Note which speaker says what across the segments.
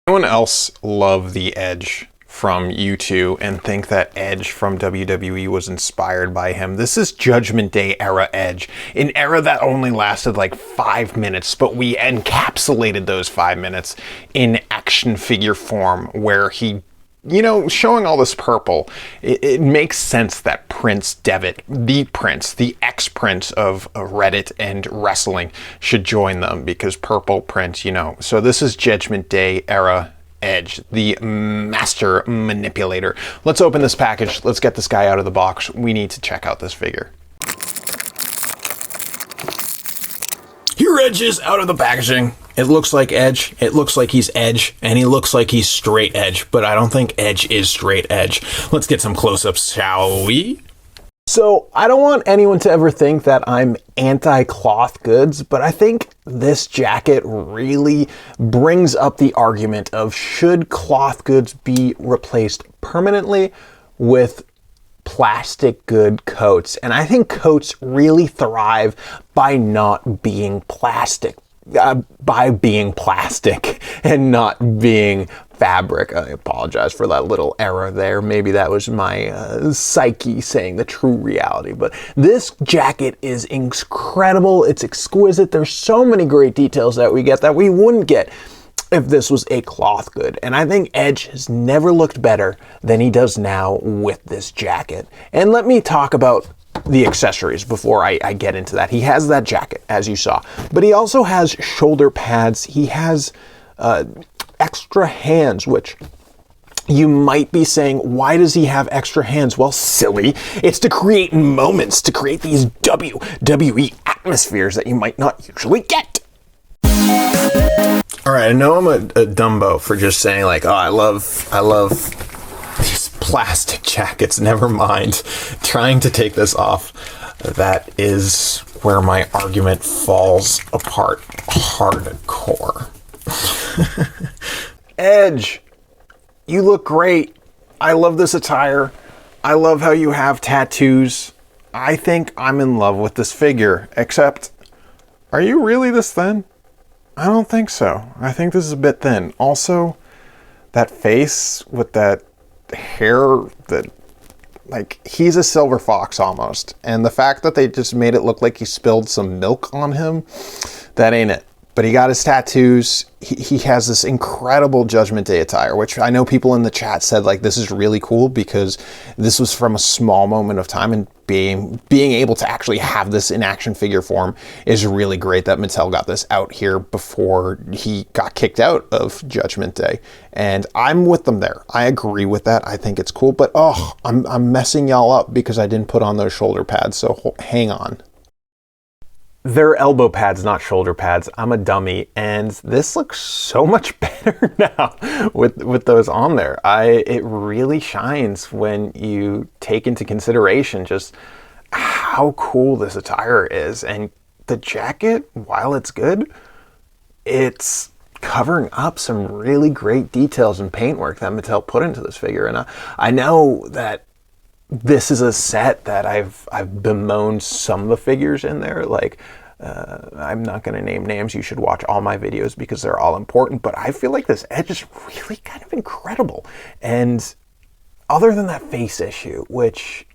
Speaker 1: Anyone else love the Edge from U2 and think that Edge from WWE was inspired by him? This is Judgment Day era Edge, an era that only lasted like 5 minutes, but we encapsulated those 5 minutes in action figure form where he, you know, showing all this purple, it makes sense that Prince Devitt, the ex-Prince of Reddit and wrestling, should join them because purple Prince, you know. So this is Judgment Day era Edge, the master manipulator. Let's open this package. Let's get this guy out of the box. We need to check out this figure. Here Edge is out of the packaging. It looks like Edge, it looks like he's Edge, and he looks like he's straight Edge, but I don't think Edge is straight Edge. Let's get some close-ups, shall we? So, I don't want anyone to ever think that I'm anti-cloth goods, but I think this jacket really brings up the argument of should cloth goods be replaced permanently with plastic good coats. And I think coats really thrive by not being plastic. By being plastic and not being fabric. I apologize for that little error there. Maybe that was my psyche saying the true reality. But this jacket is incredible. It's exquisite. There's so many great details that we get that we wouldn't get if this was a cloth good. And I think Edge has never looked better than he does now with this jacket. And let me talk about the accessories before I get into that. He has that jacket, as you saw, but he also has shoulder pads. He has extra hands, which you might be saying, why does he have extra hands? Well, silly. It's to create moments, to create these WWE atmospheres that you might not usually get. All right, I know I'm a Dumbo for just saying like, oh, I love these plastic jackets, never mind. Trying to take this off, that is where my argument falls apart hardcore. Edge, you look great. I love this attire. I love how you have tattoos. I think I'm in love with this figure, except, are you really this thin? I don't think so. I think this is a bit thin. Also, that face with that hair, that, like, he's a silver fox almost. And the fact that they just made it look like he spilled some milk on him, that ain't it. But he got his tattoos. He has this incredible Judgment Day attire, which I know people in the chat said, like, this is really cool because this was from a small moment of time, and being able to actually have this in action figure form is really great that Mattel got this out here before he got kicked out of Judgment Day. And I'm with them there. I agree with that. I think it's cool, but oh, I'm messing y'all up because I didn't put on those shoulder pads, so hang on. They're elbow pads, not shoulder pads. I'm a dummy, and this looks so much better now with those on there. It really shines when you take into consideration just how cool this attire is. And the jacket, while it's good, it's covering up some really great details and paintwork that Mattel put into this figure. And I know that this is a set that I've bemoaned some of the figures in there. Like, I'm not going to name names. You should watch all my videos because they're all important. But I feel like this Edge is really kind of incredible. And other than that face issue, which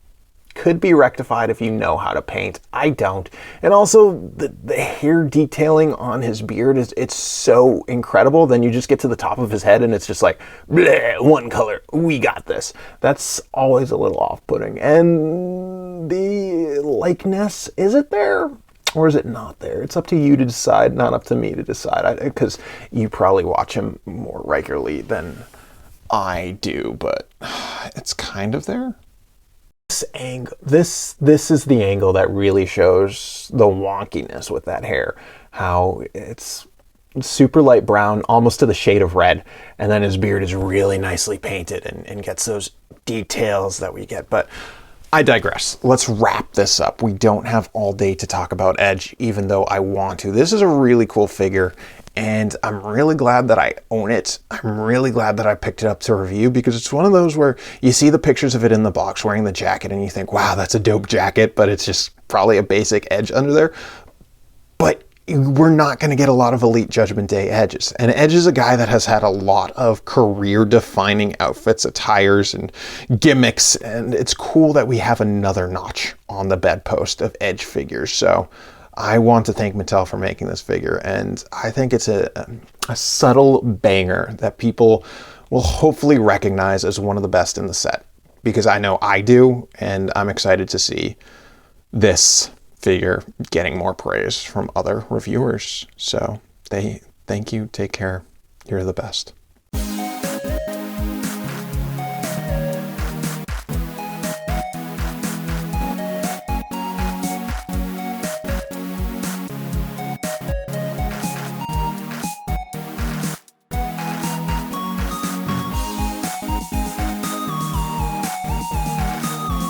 Speaker 1: could be rectified if you know how to paint, I don't. And also the hair detailing on his beard it's so incredible. Then you just get to the top of his head and it's just like, bleh, one color, we got this. That's always a little off-putting. And the likeness, is it there or is it not there? It's up to you to decide, not up to me to decide, because you probably watch him more regularly than I do, but it's kind of there. This angle, this is the angle that really shows the wonkiness with that hair. How it's super light brown, almost to the shade of red, and then his beard is really nicely painted and gets those details that we get. But I digress. Let's wrap this up. We don't have all day to talk about Edge, even though I want to. This is a really cool figure, and I'm really glad that I own it. I'm really glad that I picked it up to review, because it's one of those where you see the pictures of it in the box wearing the jacket and you think, wow, that's a dope jacket, but it's just probably a basic Edge under there. But we're not going to get a lot of Elite Judgment Day Edges. And Edge is a guy that has had a lot of career-defining outfits, attires, and gimmicks, and it's cool that we have another notch on the bedpost of Edge figures. So I want to thank Mattel for making this figure, and I think it's a subtle banger that people will hopefully recognize as one of the best in the set, because I know I do, and I'm excited to see this figure getting more praise from other reviewers. So thank you, take care, you're the best.